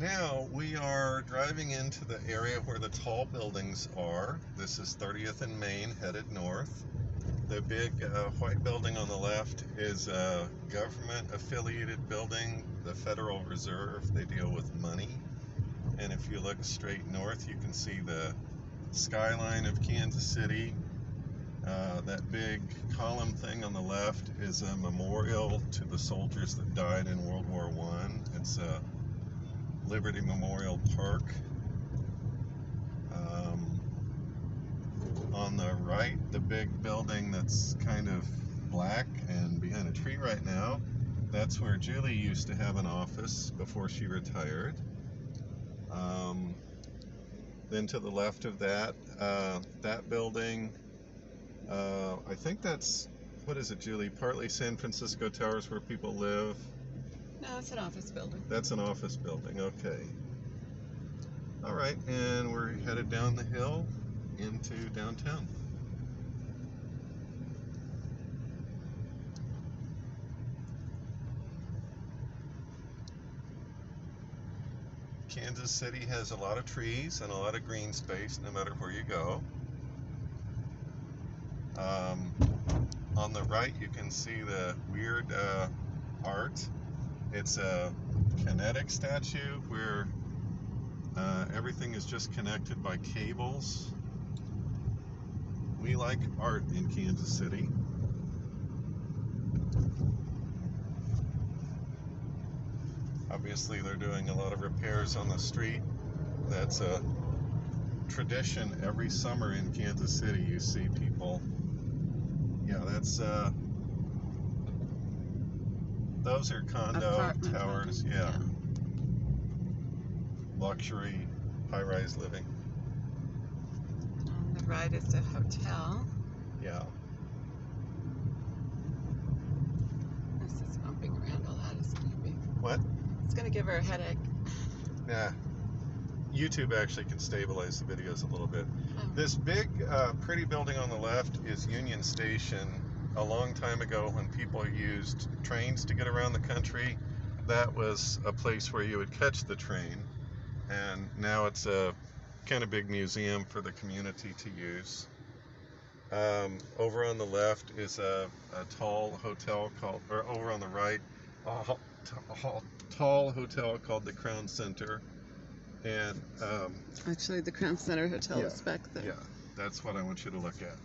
Now we are driving into the area where the tall buildings are. This is 30th and Main, headed north. The big white building on the left is a government-affiliated building, the Federal Reserve. They deal with money. And if you look straight north, you can see the skyline of Kansas City. That big column thing on the left is a memorial to the soldiers that died in World War I. It's a Liberty Memorial Park. On the right, the big building that's kind of black and behind a tree right now, that's where Julie used to have an office before she retired. Then to the left of that, that building, I think that's, what is it, Julie? Partly San Francisco Towers where people live. No, it's an office building. That's an office building, okay. All right, and we're headed down the hill into downtown. Kansas City has a lot of trees and a lot of green space no matter where you go. On the right you can see the weird art. It's a kinetic statue where everything is just connected by cables. We like art in Kansas City. Obviously they're doing a lot of repairs on the street. That's a tradition every summer in Kansas City. You see people, yeah, that's those are condo Apartment towers, buildings, yeah. Luxury, high-rise living. On the right is the hotel. Yeah. This is bumping around a lot. It's gonna be. What? It's gonna give her a headache. Yeah. YouTube actually can stabilize the videos a little bit. Oh. This big, pretty building on the left is Union Station. A long time ago, when people used trains to get around the country, that was a place where you would catch the train. And now it's a kind of big museum for the community to use. Over on the left is a tall hotel called, or over on the right, a tall hotel called the Crown Center. And Actually, the Crown Center Hotel is back there. yeah, that's what I want you to look at.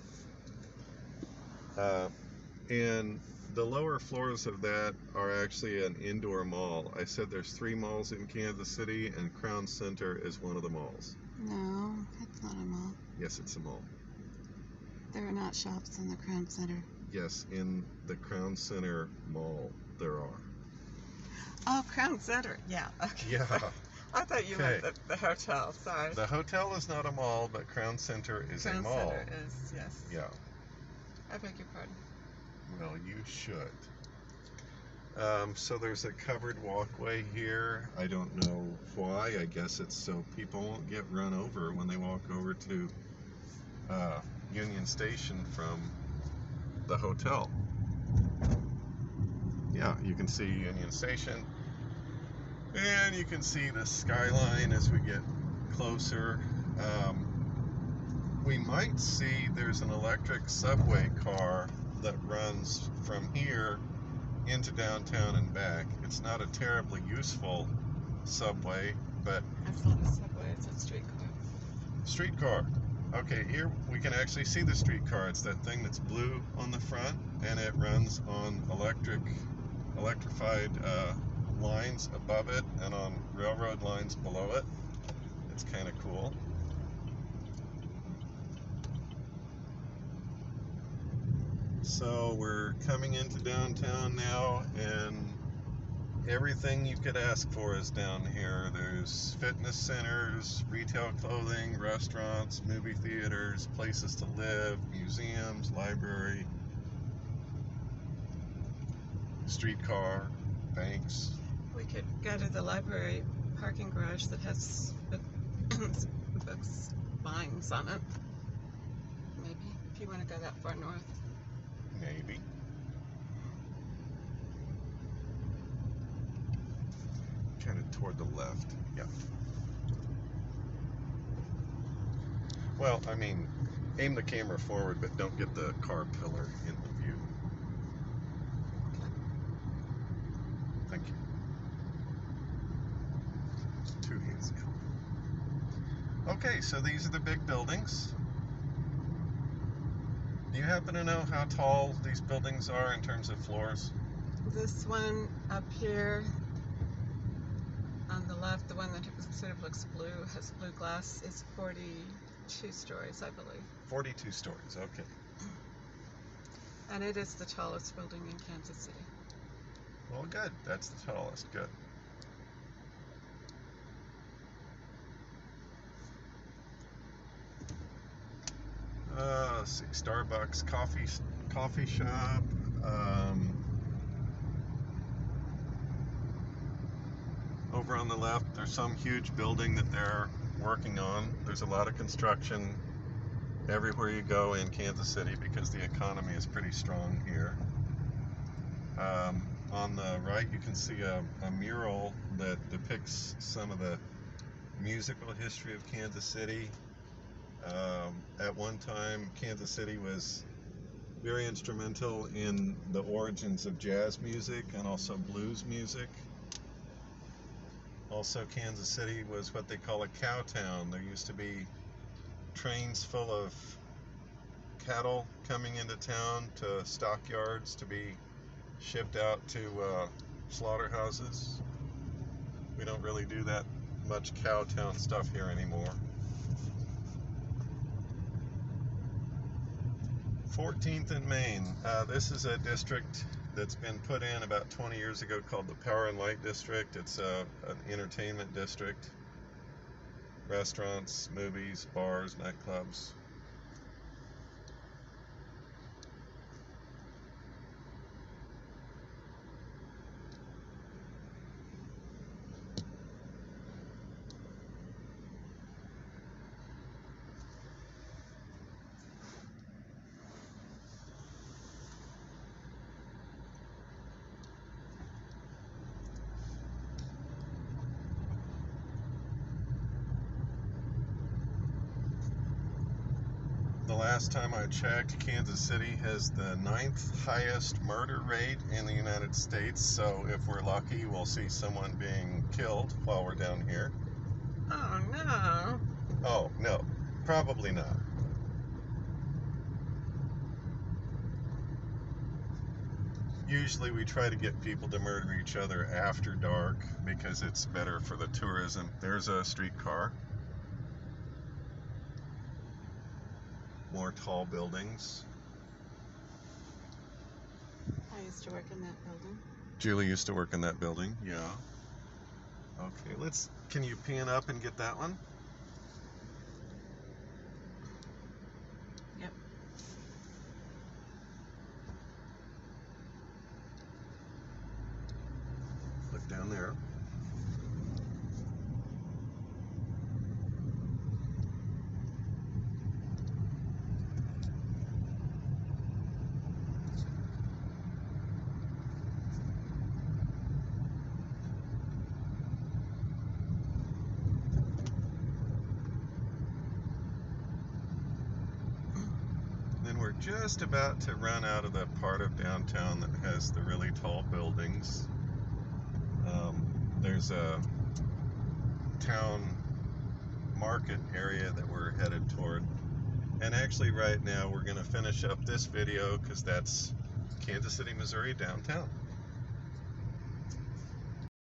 And the lower floors of that are actually an indoor mall. I said there's 3 malls in Kansas City, and Crown Center is one of the malls. No, it's not a mall. Yes, it's a mall. There are not shops in the Crown Center. Yes, in the Crown Center Mall there are. Oh, Crown Center. Yeah. Okay. Yeah. I thought you meant the hotel. Sorry. The hotel is not a mall, but Crown Center is a mall. Crown Center is, yes. Yeah. I beg your pardon. Well, you should. So there's a covered walkway here. I don't know why. I guess it's so people won't get run over when they walk over to Union Station from the hotel. Yeah, you can see Union Station. And you can see the skyline as we get closer. We might see there's an electric subway car that runs from here into downtown and back. It's not a terribly useful subway, but... That's not a subway, it's a streetcar. Streetcar. Okay, here we can actually see the streetcar. It's that thing that's blue on the front, and it runs on electrified lines above it and on railroad lines below it. It's kind of cool. So we're coming into downtown now, and everything you could ask for is down here. There's fitness centers, retail clothing, restaurants, movie theaters, places to live, museums, library, streetcar, banks. We could go to the library parking garage that has books buyings on it. Maybe, if you want to go that far north. Maybe. Kind of toward the left. Yeah. Well, I mean, aim the camera forward, but don't get the car pillar in the view. Thank you. 2 hands. Okay, so these are the big buildings. Do you happen to know how tall these buildings are in terms of floors? This one up here on the left, the one that sort of looks blue, has blue glass, is 42 stories, I believe. 42 stories, okay. And it is the tallest building in Kansas City. Well, good. That's the tallest. Good. Let's see. Starbucks, coffee shop. Over on the left, there's some huge building that they're working on. There's a lot of construction everywhere you go in Kansas City because the economy is pretty strong here. On the right, you can see a mural that depicts some of the musical history of Kansas City. At one time, Kansas City was very instrumental in the origins of jazz music and also blues music. Also, Kansas City was what they call a cow town. There used to be trains full of cattle coming into town to stockyards to be shipped out to slaughterhouses. We don't really do that much cow town stuff here anymore. 14th and Main. This is a district that's been put in about 20 years ago called the Power and Light District. It's an entertainment district. Restaurants, movies, bars, nightclubs. The last time I checked, Kansas City has the 9th highest murder rate in the United States, so if we're lucky, we'll see someone being killed while we're down here. Oh, no. Oh, no, probably not. Usually we try to get people to murder each other after dark because it's better for the tourism. There's a streetcar. More tall buildings. I used to work in that building. Julie used to work in that building, yeah. Okay, can you pan up and get that one? Yep. Look down there. Then we're just about to run out of the part of downtown that has the really tall buildings. There's a town market area that we're headed toward. And actually right now we're going to finish up this video because that's Kansas City, Missouri downtown.